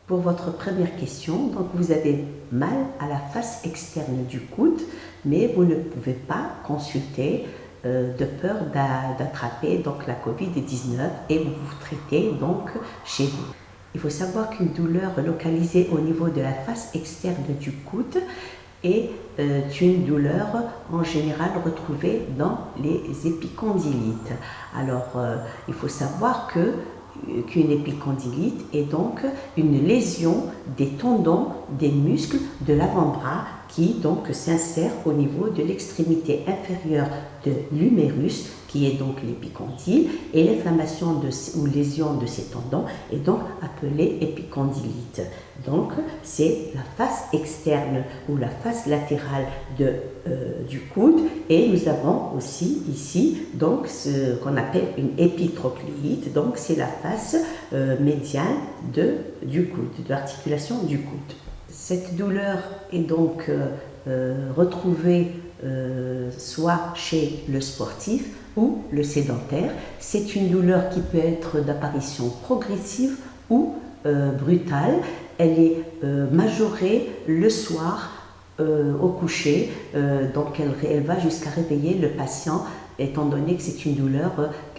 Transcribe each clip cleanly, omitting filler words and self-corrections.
Pour votre première question, donc vous avez mal à la face externe du coude, mais vous ne pouvez pas consulter de peur d'attraper donc la Covid-19 et vous vous traitez donc chez vous. Il faut savoir qu'une douleur localisée au niveau de la face externe du coude est une douleur en général retrouvée dans les épicondylites. Alors, il faut savoir qu'une épicondylite est donc une lésion des tendons des muscles de l'avant-bras qui donc s'insère au niveau de l'extrémité inférieure de l'humérus, qui est donc l'épicondyle, et l'inflammation ou lésion de ces tendons est donc appelée épicondylite. Donc c'est la face externe ou la face latérale du coude, et nous avons aussi ici donc ce qu'on appelle une épitrochléite, donc c'est la face médiane du coude, de l'articulation du coude. Cette douleur est donc retrouvée soit chez le sportif ou le sédentaire. C'est une douleur qui peut être d'apparition progressive ou brutale. Elle est majorée le soir au coucher, donc elle va jusqu'à réveiller le patient, étant donné que c'est une douleur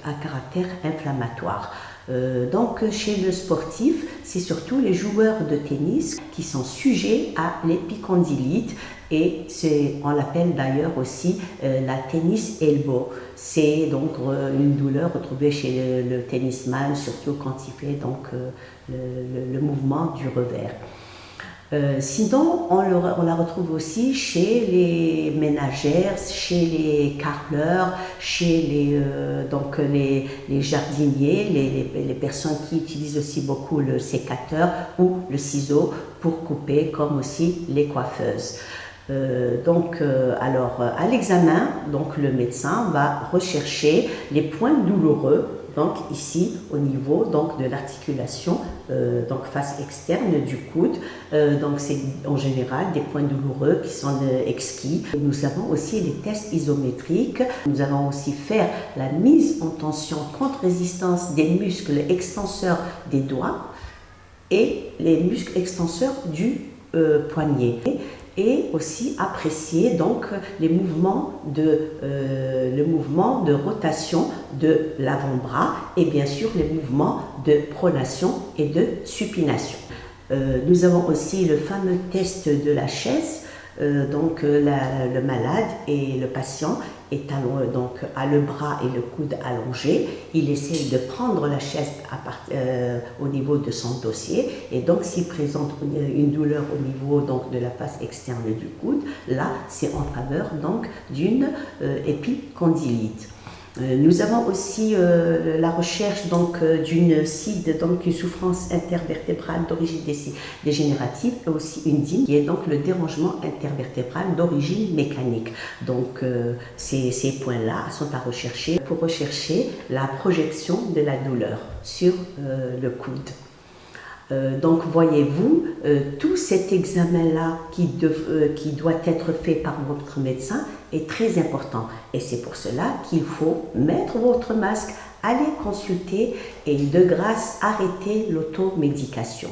à caractère inflammatoire. Donc chez le sportif, c'est surtout les joueurs de tennis qui sont sujets à l'épicondylite, et on l'appelle d'ailleurs aussi la tennis elbow. C'est donc une douleur retrouvée chez le tennisman, surtout quand il fait donc le mouvement du revers. Sinon, on la retrouve aussi chez les ménagères, chez les carreleurs, chez les jardiniers, les personnes qui utilisent aussi beaucoup le sécateur ou le ciseau pour couper, comme aussi les coiffeuses. Alors, à l'examen, donc le médecin va rechercher les points douloureux, donc ici au niveau donc de l'articulation, donc face externe du coude. Donc c'est en général des points douloureux qui sont exquis. Nous avons aussi les tests isométriques. Nous allons aussi faire la mise en tension contre-résistance des muscles extenseurs des doigts et les muscles extenseurs du poignet. Et aussi apprécier donc le mouvement de rotation de l'avant-bras et bien sûr les mouvements de pronation et de supination. Nous avons aussi le fameux test de la chaise. Le malade et le patient a le bras et le coude allongés. Il essaie de prendre la chaise au niveau de son dossier, et donc s'il présente une douleur au niveau donc de la face externe du coude, là c'est en faveur donc d'une épicondylite. Nous avons aussi la recherche d'une SID, donc une souffrance intervertébrale d'origine dégénérative, et aussi une DIN, qui est donc le dérangement intervertébral d'origine mécanique. Donc ces points-là sont à rechercher pour rechercher la projection de la douleur sur le coude. Donc voyez-vous, tout cet examen-là qui doit être fait par votre médecin est très important, et c'est pour cela qu'il faut mettre votre masque, aller consulter et de grâce arrêter l'automédication.